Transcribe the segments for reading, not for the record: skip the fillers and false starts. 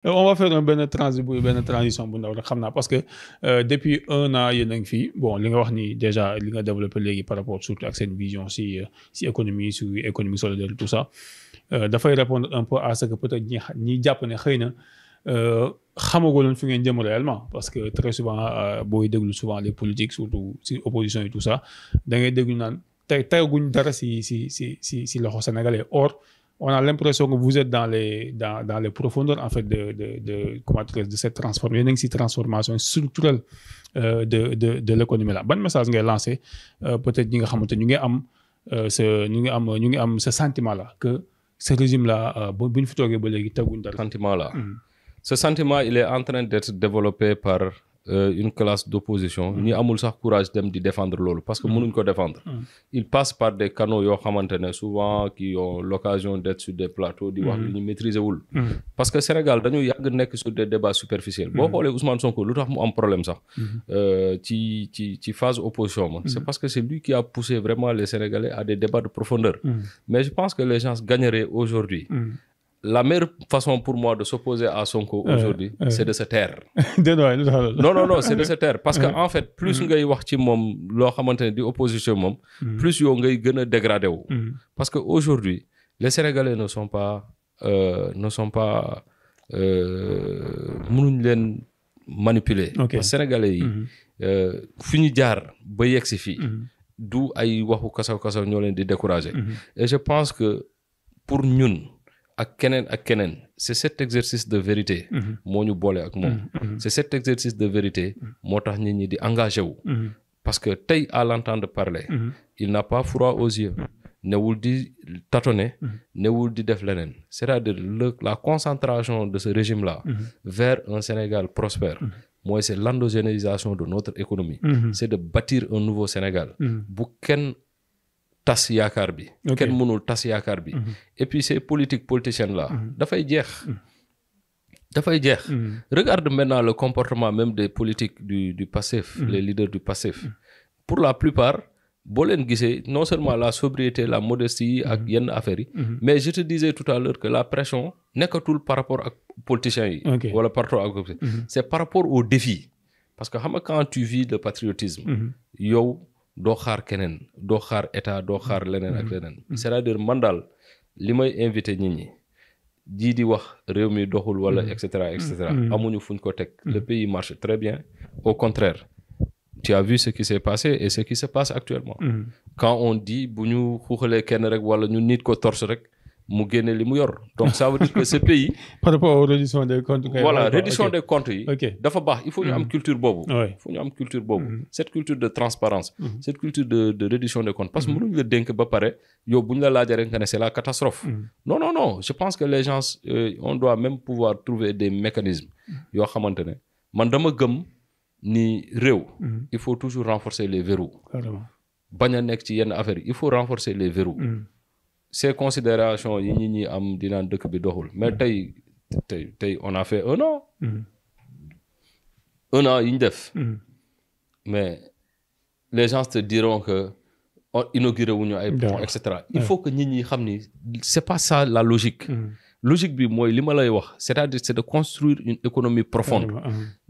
On va faire benn transition bu ndaw rek xam naa parce que depuis 1 an yéen a ngi fii bon li nga wax ni déjà li nga développé léegi par rapport surtout ak seen vision si économie sur économie solidaire tout ça dafay répondre un peu à ce que peut-être ñi jàpp ne xëy na xamagoo leen fi ngeen jëm réellement parce que très souvent booy déglu souvent les politiques surtout si opposition et tout ça da ngay déglu naan teguñ dara si loxo sénégalais or. On a l'impression que vous êtes dans les profondeurs en fait comment dire de cette transformation structurelle de l'économie là ban message ngay lancé peut-être ñi nga xamante ñu ngi am ce sentiment là que ce régime là bu ñu fi toogee ba léegi teguñ dara. Sentiment là. Ce sentiment il est en train d'être développé par une classe d'opposition ñi amul sax courage dem di défendre loolu parce que mënuñ ko défendre. Ils passent par des canaux yoo xamante ne souvent qui ont l'occasion d'être sur des plateaux di wax lu ñu maîtriser wul. Parce que Sénégal dañu yàgg nekk sur des débats superficiels. Boo xoolee Ousmane Sonko lu tax mu am problème sax. ci phase opposition ma. C'est parce que c'est lui qui a poussé vraiment les Sénégalais à des débats de profondeur. Mais je pense que les gens gagneraient aujourd'hui. La meilleure façon pour moi de s'opposer à Sonko aujourd'hui, c'est de se taire. Non, c'est de se taire. Parce que en fait, plus ngay wax ci moom loo xamante ne di opposition moom, plus yow ngay gën a dégradé wu. Parce que aujourd'hui, les Sénégalais ne sont pas mënuñ leen manipuler. Parce que Sénégalais yi fi ñu jaar ba yegg si fii, du ay waxu kasaw ñoo leen di décourager. Et je pense que pour ñun. ak keneen c'est cet exercice de vérité moo ñu boole ak moom c'est cet exercice de vérité moo tax nit ñi di engagé wu parce que tey à l'entendre parler il n'a pas froid aux yeux newul di tâtonner newul di def leneen c'est-à-dire la concentration de ce régime là vers un Sénégal prospère mooy c'est l'endogénéisation de notre économie c'est de bâtir un nouveau Sénégal bu kenn tas yaakaar bi kenn mënul tas yaakaar bi et puis ces politiciens là dafay jeex regarde maintenant le comportement même des politiques du Pastef les leaders du Pastef pour la plupart boo leen gisee non seulement la sobriété la modestie ak yenn affaires yi mais je te disais tout à l'heure que la pression nekkatul par rapport ak politiciens yi wala par rapport ak c'est par rapport aux défis parce que xam nga quand tu vis le patriotisme yow doo xaar keneen doo xaar état doo xaar leneen ak leneen c'est-à-dire man daal li may invité nit ñi jii di wax réew mi doxul wala et cetera amuñu fuñ ko teg le pays marche très bien au contraire tu as vu ce qui s'est passé et ce qui se passe actuellement quand on dit bu ñu xuuxalee kenn rek wala ñu nit ko torse rek mu génne li mu yor donc ça veut dire que ce pays par rapport aux reddition des comptes voilà reddition des comptes yi dafa baax il faut ñu am culture boobu cette culture de transparence cette culture de reddition des comptes parce que mënuñu la dénk ba pare yow bu ñu la laajee rek nga ne c'est la catastrophe non je pense que les gens on doit même pouvoir trouver des mécanismes yoo xamante ne man dama gëm ni réew il faut toujours renforcer les verrous bañ a nekk ci yenn affaires il faut renforcer les verrous ces considérations yi ñi am di naan dëkk bi doxul mais tey on a fait 1 an 1 an yi ñu def mais les gens te diront que inauguré wuñu ay pont et cetera il faut que nit ñi xam ni c'est pas ça la logique logique bi mooy li ma lay wax c'est-à-dire c'est de construire une économie profonde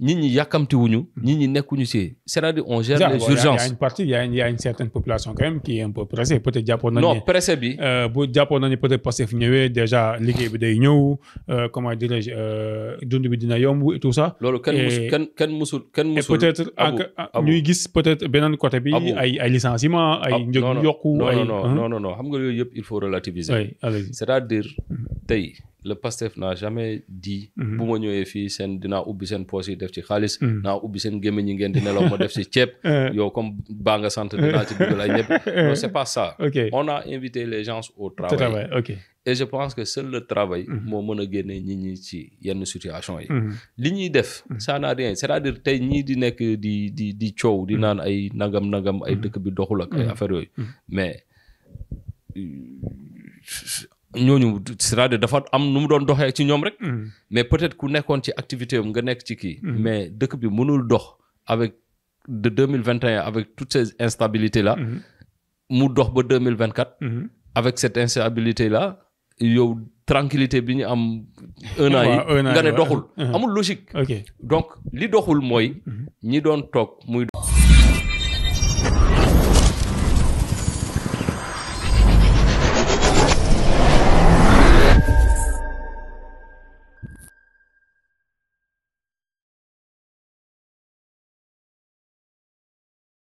nit ñi yàkkamti wuñu nit ñi nekkuñu ci c'est-à-dire on gère les urgences il y a une certaine population quand même qui est un peu pressée peut-être jàppoon nañu non pressé bi bu jàppoon nañu peut-être parce que fu ñëwee déjà liggéey bi day ñëw comment dirais-je dund bi dina yomb et tout ça loolu kenn musul et peut-être ñuy gis peut-être beneen côté bi ay licenciement ay njëg yokku non xam nga yooyu yëpp il faut relativiser c'est-à-dire tey le Pastef n'a jamais dit bu ma ñëwee fii dinaa ubbi seen poche yi def ci xaalis naa ubbi seen gémmiñ ñi ngeen di nelaw ma def ci ceeb yow comme baa nga sant dinaa ci dugal ay ñëpp non c'est pas ça on a invité les gens au travail et je pense que seul le travail moo mën a génne nit ñi ci yenn situation yi li ñuy def ça n'a rien c'est-à-dire tey ñii di nekk di coow di naan ay nangam ay dëkk bi doxul ak ay affaires yooyu mais ñooñu c'est-à-dire dafa am nu mu doon doxee ci ñoom rek mais peut-être ku nekkoon ci activité am nga nekk ci kii mais dëkk bi mënul dox avec de 2021 avec toutes ces instabilités là mu dox ba 2024 avec cette instabilité là yow tranquillité bi ñu am 1 an yi nga ne doxul amul logique donc li doxul mooy ñi doon toog muy